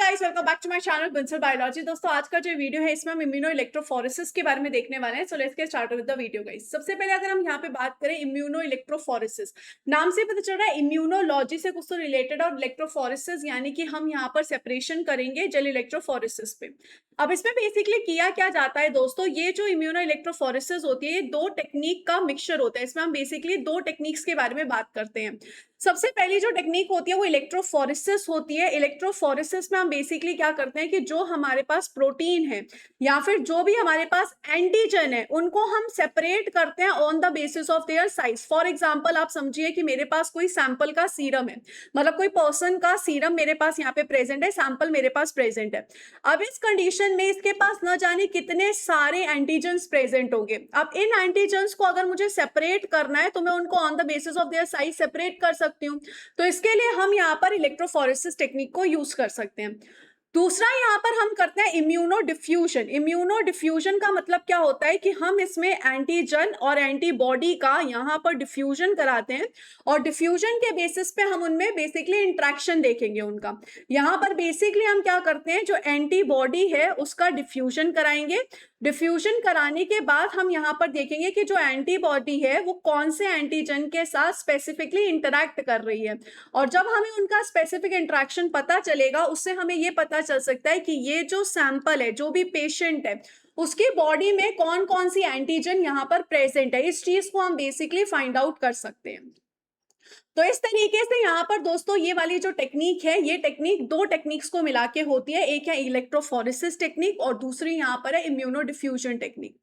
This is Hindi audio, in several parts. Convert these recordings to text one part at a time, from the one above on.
Guys, welcome back to my channel Bansal Biology. दोस्तों, आज का जो वीडियो है इसमें हम इम्यूनो इलेक्ट्रोफोरेसिस के बारे में देखने वाले हैं। So let's get started with the video guys. सबसे पहले अगर हम यहाँ पे बात करें इम्यूनो इलेक्ट्रोफोरेसिस, नाम से पता चल रहा है इम्यूनोलॉजी से कुछ तो रिलेटेड, और इलेक्ट्रोफोरेसिस यानी कि हम यहाँ पर सेपरेशन करेंगे जेल इलेक्ट्रोफोरेसिस पे। अब इसमें बेसिकली किया क्या जाता है दोस्तों, ये जो इम्यूनो इलेक्ट्रोफोरेसिस होती है ये दो टेक्निक का मिक्सचर होता है। इसमें हम बेसिकली दो टेक्निक्स के बारे में बात करते हैं। सबसे पहली जो टेक्निक होती है वो इलेक्ट्रोफोरेसिस होती है। इलेक्ट्रोफोरेसिस में हम बेसिकली क्या करते हैं कि जो हमारे पास प्रोटीन है या फिर जो भी हमारे पास एंटीजन है उनको हम सेपरेट करते हैं on the basis of their size. For example आप समझिए कि मेरे पास कोई सैंपल का सीरम है, मतलब कोई पर्सन का सीरम मेरे पास यहाँ पे प्रेजेंट है, सैंपल मेरे पास प्रेजेंट है। अब इस कंडीशन में इसके पास न जाने कितने सारे एंटीजन्स प्रेजेंट होंगे। अब इन एंटीजन्स को अगर मुझे सेपरेट करना है तो मैं उनको on the basis of their size separate कर सकती हूँ। तो इसके लिए हम यहाँ पर इलेक्ट्रोफोरेसिस टेक्निक को यूज कर सकते हैं। दूसरा यहाँ पर हम करते हैं इम्यूनो डिफ्यूजन। इम्यूनो डिफ्यूजन का मतलब क्या होता है कि हम इसमें एंटीजन और एंटीबॉडी का यहाँ पर डिफ्यूजन कराते हैं, और डिफ्यूजन के बेसिस पे हम उनमें बेसिकली इंट्रैक्शन देखेंगे उनका। यहाँ पर बेसिकली हम क्या करते हैं, जो एंटीबॉडी है उसका डिफ्यूजन कराएंगे। डिफ्यूजन कराने के बाद हम यहाँ पर देखेंगे कि जो एंटीबॉडी है वो कौन से एंटीजन के साथ स्पेसिफिकली इंटरैक्ट कर रही है, और जब हमें उनका स्पेसिफिक इंटरेक्शन पता चलेगा उससे हमें ये पता चल सकता है कि ये जो सैंपल है, जो भी पेशेंट है, उसकी बॉडी में कौन कौन सी एंटीजन यहाँ पर प्रेजेंट है। इस चीज को हम बेसिकली फाइंड आउट कर सकते हैं। तो इस तरीके से यहाँ पर दोस्तों ये वाली जो टेक्निक है, ये टेक्निक दो टेक्निक्स को मिला के होती है। एक है इलेक्ट्रोफोरेसिस टेक्निक और दूसरी यहाँ पर है इम्यूनो डिफ्यूजन टेक्निक।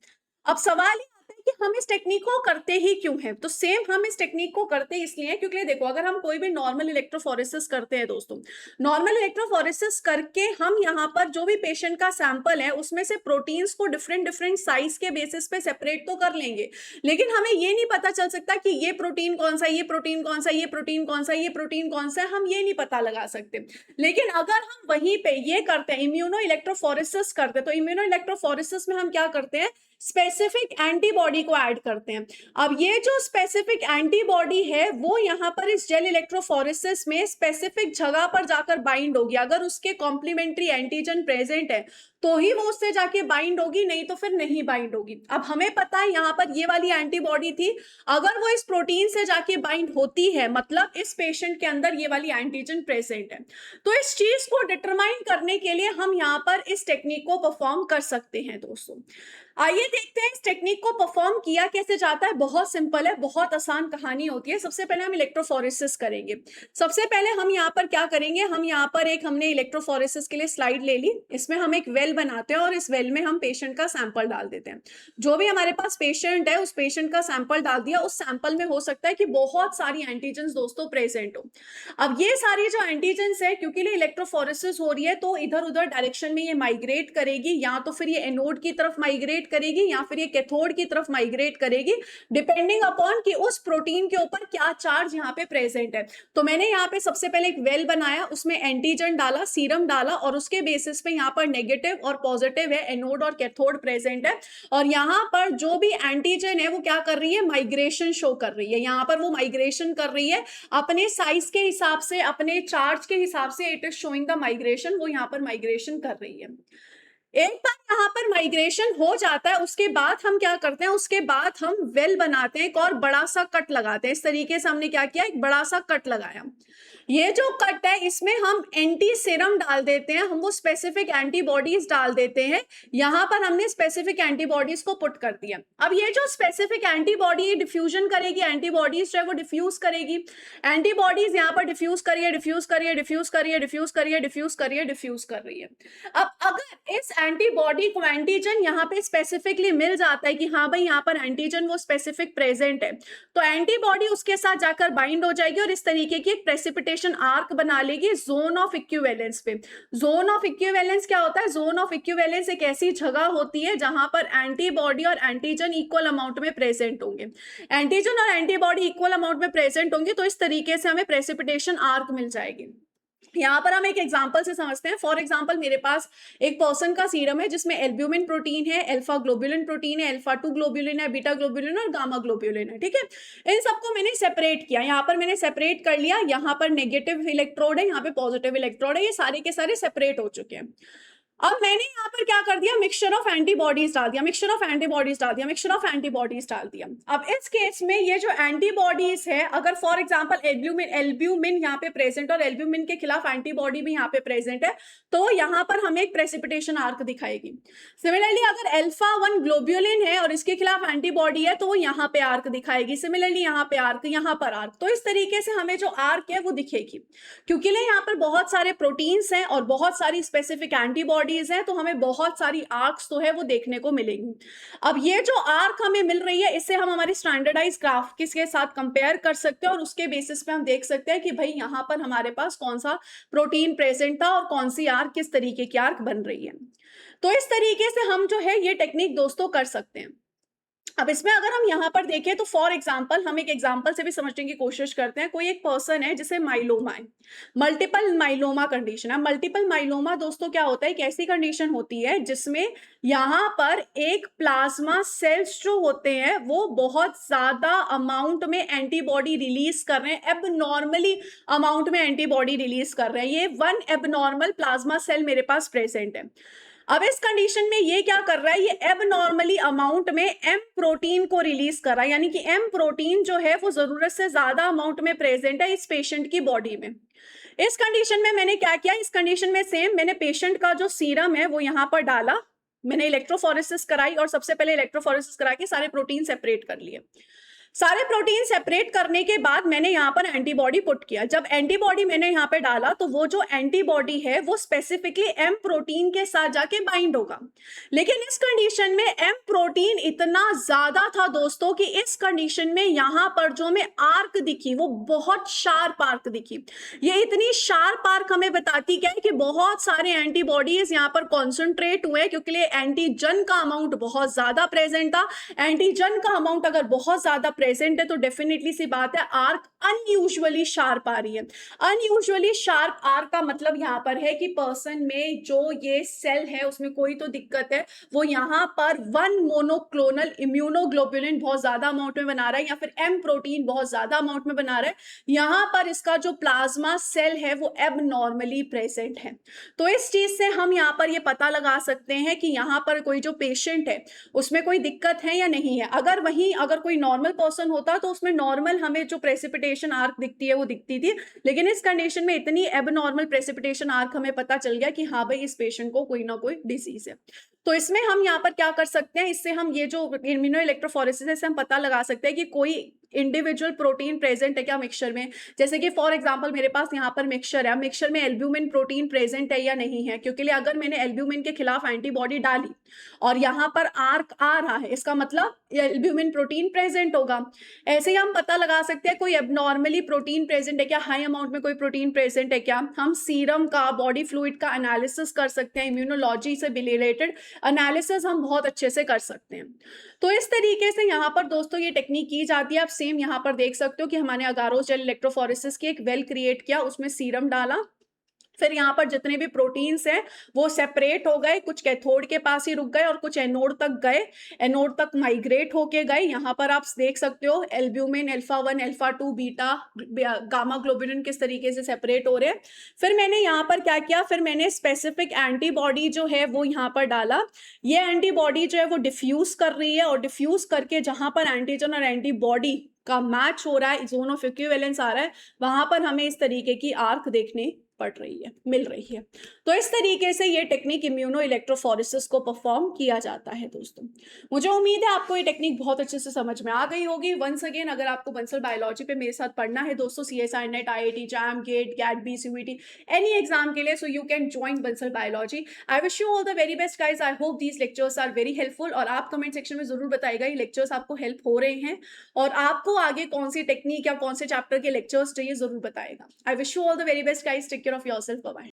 अब सवाल ये आता है कि हम इस टेक्निक को करते ही क्यों हैं। तो सेम हम इस टेक्निक को करते इसलिए क्योंकि देखो, अगर हम कोई भी नॉर्मल इलेक्ट्रोफोरेसिस करते हैं दोस्तों, नॉर्मल इलेक्ट्रोफोरेसिस करके हम यहाँ पर जो भी पेशेंट का सैंपल है उसमें से प्रोटीन्स को डिफरेंट डिफरेंट साइज के बेसिस पे सेपरेट तो कर लेंगे, लेकिन हमें ये नहीं पता चल सकता कि ये प्रोटीन कौन सा, ये प्रोटीन कौन सा, ये प्रोटीन कौन सा, ये प्रोटीन कौन सा, हम ये नहीं पता लगा सकते। लेकिन अगर हम वहीं पे ये करते हैं, इम्यूनो इलेक्ट्रोफोरेसिस करते हैं, तो इम्यूनो इलेक्ट्रोफोरेसिस में हम क्या करते हैं, स्पेसिफिक एंटीबॉडी को ऐड करते हैं। अब ये जो स्पेसिफिक एंटीबॉडी है वो यहाँ पर इस जेल इलेक्ट्रोफोरेसिस में स्पेसिफिक जगह पर जाकर बाइंड होगी। अगर उसके कॉम्प्लीमेंट्री एंटीजन प्रेजेंट है तो ही वो उससे जाके बाइंड होगी, नहीं तो फिर नहीं बाइंड होगी। अब हमें पता है यहाँ पर ये वाली एंटीबॉडी थी, अगर वो इस प्रोटीन से जाके बाइंड होती है मतलब इस पेशेंट के अंदर ये वाली एंटीजन प्रेजेंट है। तो इस चीज को डिटरमाइन करने के लिए हम यहाँ पर इस टेक्निक को परफॉर्म कर सकते हैं दोस्तों। आइए देखते हैं इस टेक्निक को परफॉर्म किया कैसे जाता है। बहुत सिंपल है, बहुत आसान कहानी होती है। सबसे पहले हम इलेक्ट्रोफोरेसिस करेंगे। सबसे पहले हम यहाँ पर क्या करेंगे, हम यहाँ पर हमने इलेक्ट्रोफोरेसिस के लिए स्लाइड ले ली। इसमें हम एक वेल बनाते हैं और इस वेल में हम पेशेंट का सैंपल डाल देते हैं। जो भी हमारे पास पेशेंट है उस पेशेंट का सैंपल डाल दिया। उस सैंपल में हो सकता है कि बहुत सारी एंटीजन दोस्तों प्रेजेंट हो। अब ये सारी जो एंटीजन है, क्योंकि इलेक्ट्रोफोरेसिस हो रही है तो इधर उधर डायरेक्शन में ये माइग्रेट करेगी, या तो फिर ये एनोड की तरफ माइग्रेट करेगी या फिर ये कैथोड की तरफ माइग्रेट करेगी, डिपेंडिंग अपॉन कि उस प्रोटीन के ऊपर क्या चार्ज यहाँ पे प्रेजेंट है। तो मैंने यहाँ पे सबसे पहले एक वेल बनाया, उसमें एंटीजन डाला, सीरम डाला, और उसके बेसिस पे यहाँ पर नेगेटिव और पॉजिटिव है, एनोड और कैथोड प्रेजेंट है। और यहाँ पर जो भी एंटीजन है वो क्या कर रही है, माइग्रेशन शो कर रही है। यहाँ पर वो माइग्रेशन कर रही है अपने साइज के हिसाब से, अपने चार्ज के हिसाब से। It is showing the migration, वो यहाँ पर माइग्रेशन कर रही है। एक बार यहाँ पर माइग्रेशन हो जाता है उसके बाद हम क्या करते हैं, उसके बाद हम वेल बनाते हैं, एक और बड़ा सा कट लगाते हैं। इस तरीके से हमने क्या किया, एक बड़ा सा कट लगाया। ये जो कट है इसमें हम एंटी सीरम डाल देते हैं, हम वो स्पेसिफिक एंटीबॉडीज डाल देते हैं। यहाँ पर हमने स्पेसिफिक एंटीबॉडीज को पुट कर दिया। अब ये जो स्पेसिफिक एंटीबॉडी डिफ्यूजन करेगी, एंटीबॉडीज जो है वो डिफ्यूज करेगी। एंटीबॉडीज यहाँ पर डिफ्यूज करिए, डिफ्यूज करिए, डिफ्यूज करिए, डिफ्यूज करिए, डिफ्यूज करिए, डिफ्यूज कर रही है। अब अगर इस एंटीबॉडी को एंटीजन यहाँ पे स्पेसिफिकली मिल जाता है कि हाँ भाई यहाँ पर एंटीजन वो स्पेसिफिक प्रेजेंट है, तो एंटीबॉडी उसके साथ जाकर बाइंड हो जाएगी और इस तरीके की एक प्रेसिपिटेशन आर्क बना लेगी जोन ऑफ इक्विवेलेंस पे। जोन ऑफ इक्विवेलेंस क्या होता है, जोन ऑफ इक्विवेलेंस एक ऐसी जगह होती है जहां पर एंटीबॉडी और एंटीजन इक्वल अमाउंट में प्रेजेंट होंगे। एंटीजन और एंटीबॉडी इक्वल अमाउंट में प्रेजेंट होंगे तो इस तरीके से हमें प्रेसिपिटेशन आर्क मिल जाएगी। यहाँ पर हम एक एग्जांपल से समझते हैं। फॉर एग्जांपल मेरे पास एक पर्सन का सीरम है जिसमें एल्ब्यूमिन प्रोटीन है, अल्फा ग्लोबुलिन प्रोटीन है, अल्फा 2 ग्लोबुलिन है, बीटा ग्लोबुलिन और गामा ग्लोबुलिन है, ठीक है। इन सबको मैंने सेपरेट किया, यहाँ पर मैंने सेपरेट कर लिया, यहाँ पर नेगेटिव इलेक्ट्रोड है, यहाँ पे पॉजिटिव इलेक्ट्रोड है, ये सारे के सारे सेपरेट हो चुके हैं। अब मैंने यहाँ पर क्या कर दिया, मिक्सचर ऑफ एंटीबॉडीज डाल दिया, मिक्सचर ऑफ एंटीबॉडीज डाल दिया, मिक्सचर ऑफ एंटीबॉडीज डाल दिया। अब इस केस में ये जो एंटीबॉडीज है, अगर फॉर एग्जांपल एल्ब्यूमिन यहाँ पे प्रेजेंट और एल्ब्यूमिन के खिलाफ एंटीबॉडी भी यहाँ पे प्रेजेंट है, तो यहाँ पर हमें एक प्रेसिपिटेशन आर्क दिखाएगी। सिमिलरली अगर अल्फा 1 ग्लोब्यूलिन है और इसके खिलाफ एंटीबॉडी है, तो वो यहाँ पे आर्क दिखाएगी। सिमिलरली यहाँ पे आर्क, यहाँ पर आर्क। तो इस तरीके से हमें जो आर्क है वो दिखेगी। क्योंकि यहाँ पर बहुत सारे प्रोटीन्स हैं और बहुत सारी स्पेसिफिक एंटीबॉडी है, तो हमें बहुत सारी आर्क्स तो है वो देखने को मिलेंगी। अब ये जो आर्क हमें मिल रही है, इससे हम हमारी स्टैंडर्डाइज ग्राफ के साथ कंपेयर कर सकते हैं और उसके बेसिस पे हम देख सकते हैं कि भाई यहाँ पर हमारे पास कौन सा प्रोटीन प्रेजेंट था और कौन सी आर्क किस तरीके की आर्क बन रही है। तो इस तरीके से हम जो है ये टेक्निक दोस्तों कर सकते हैं। अब इसमें अगर हम यहाँ पर देखें तो फॉर एग्जांपल हम एक एग्जांपल से भी समझने की कोशिश करते हैं। कोई एक पर्सन है जिसे माइलोमा है, मल्टीपल माइलोमा कंडीशन है। मल्टीपल माइलोमा दोस्तों क्या होता है, एक ऐसी कंडीशन होती है जिसमें यहाँ पर एक प्लाज्मा सेल्स जो होते हैं वो बहुत ज्यादा अमाउंट में एंटीबॉडी रिलीज कर रहे हैं, एबनॉर्मली अमाउंट में एंटीबॉडी रिलीज कर रहे हैं। ये 1 एबनॉर्मल प्लाज्मा सेल मेरे पास प्रेजेंट है। अब इस कंडीशन में ये क्या कर रहा है, ये एबनॉर्मली अमाउंट में एम प्रोटीन को रिलीज कर रहा है, यानी कि एम प्रोटीन जो है वो जरूरत से ज्यादा अमाउंट में प्रेजेंट है इस पेशेंट की बॉडी में। इस कंडीशन में मैंने क्या किया, इस कंडीशन में सेम मैंने पेशेंट का जो सीरम है वो यहाँ पर डाला, मैंने इलेक्ट्रोफोरेसिस कराई और सबसे पहले इलेक्ट्रोफोरेसिस करा के सारे प्रोटीन सेपरेट कर लिए। सारे प्रोटीन सेपरेट करने के बाद मैंने यहाँ पर एंटीबॉडी पुट किया। जब एंटीबॉडी मैंने यहाँ पे डाला तो वो जो एंटीबॉडी है वो स्पेसिफिकली एम प्रोटीन के साथ जाके बाइंड होगा। लेकिन इस कंडीशन में एम प्रोटीन इतना ज्यादा था दोस्तों कि इस कंडीशन में यहाँ पर जो हमें आर्क दिखी वो बहुत शार्प आर्क दिखी। ये इतनी शार्प आर्क हमें बताती क्या है कि बहुत सारे एंटीबॉडीज यहाँ पर कॉन्सेंट्रेट हुए, क्योंकि एंटीजन का अमाउंट बहुत ज्यादा प्रेजेंट था। एंटीजन का अमाउंट अगर बहुत ज्यादा प्रेजेंट है तो डेफिनेटली सी बात है आर्क अनयूजुअली शार्प आ रही है। अनयूजुअली शार्प आर्क का मतलब यहाँ पर है कि पर्सन में जो ये सेल है उसमें कोई तो दिक्कत है, वो यहाँ पर 1 मोनोक्लोनल इम्यूनोग्लोबुलिन बहुत ज्यादा अमाउंट में बना रहा है या फिर एम प्रोटीन बहुत ज्यादा अमाउंट में बना रहा है। यहाँ पर इसका जो प्लाज्मा सेल है वो एबनॉर्मली प्रेजेंट है। तो इस चीज से हम यहाँ पर ये पता लगा सकते हैं कि यहाँ पर कोई जो पेशेंट है उसमें कोई दिक्कत है या नहीं है। अगर कोई नॉर्मल पर्सन होता तो उसमें नॉर्मल हमें जो प्रेसिपिटेशन आर्क दिखती है वो दिखती थी, लेकिन इस कंडीशन में इतनी एबनॉर्मल प्रेसिपिटेशन आर्क हमें पता चल गया कि हाँ भाई इस पेशेंट को कोई ना कोई डिजीज है। तो इसमें हम यहाँ पर क्या कर सकते हैं, इससे हम ये जो इम्यूनो इलेक्ट्रोफोरेसिस है इससे हम पता लगा सकते हैं कि कोई इंडिविजुअल प्रोटीन प्रेजेंट है क्या मिक्सचर में। जैसे कि फॉर एग्जांपल मेरे पास यहाँ पर मिक्सचर है, मिक्सचर में एल्ब्यूमिन प्रोटीन प्रेजेंट है या नहीं है, क्योंकि अगर मैंने एल्ब्यूमिन के खिलाफ एंटीबॉडी डाली और यहाँ पर आर्क आ रहा है, इसका मतलब एल्ब्यूमिन प्रोटीन प्रेजेंट होगा। ऐसे ही हम पता लगा सकते हैं कोई एबनॉर्मली प्रोटीन प्रेजेंट है क्या, हाई अमाउंट में कोई प्रोटीन प्रेजेंट है क्या। हम सीरम का, बॉडी फ्लूइड का एनालिसिस कर सकते हैं, इम्यूनोलॉजी से रिलेटेड एनालिसिस हम बहुत अच्छे से कर सकते हैं। तो इस तरीके से यहाँ पर दोस्तों ये टेक्निक की जाती है। आप सेम यहाँ पर देख सकते हो कि हमने अगारोस जेल इलेक्ट्रोफोरेसिस की एक वेल क्रिएट किया, उसमें सीरम डाला, फिर यहाँ पर जितने भी प्रोटीन्स हैं वो सेपरेट हो गए, कुछ कैथोड के पास ही रुक गए और कुछ एनोड तक गए, एनोड तक माइग्रेट होके गए। यहाँ पर आप देख सकते हो albumin, alpha 1, alpha 2, beta, gamma globulin किस तरीके से सेपरेट हो रहे हैं। फिर मैंने यहाँ पर क्या किया, फिर मैंने स्पेसिफिक एंटीबॉडी जो है वो यहाँ पर डाला। ये एंटीबॉडी जो है वो डिफ्यूज कर रही है और डिफ्यूज करके जहां पर एंटीजन और एंटीबॉडी का मैच हो रहा है, जोन ऑफ इक्विवेलेंस आ रहा है, वहां पर हमें इस तरीके की आर्क देखने पड़ रही है, मिल रही है। तो इस तरीके से ये टेक्निक इम्यूनो इलेक्ट्रोफोरेसिस को परफॉर्म किया जाता है दोस्तों। मुझे उम्मीद है आपको ये टेक्निक बहुत अच्छे से समझ में आ गई होगी। वंस अगेन अगर आपको बंसल बायोलॉजी पे मेरे साथ पढ़ना है दोस्तों, CSIR NET, IIT JAM, GATE, GAT B, CUET, any exam के लिए, so you can join Bansal Biology. I wish you all the very best guys. I hope these lectures are very helpful और आप कमेंट सेक्शन में जरूर बताइएगा ये लेक्चर्स आपको हेल्प हो रहे हैं और आपको आगे कौन सी टेक्निक या कौन से चैप्टर के लेक्चर्स चाहिए, जरूर बताएगा। I wish you all the very best guys. Take care of yourself. Bye bye.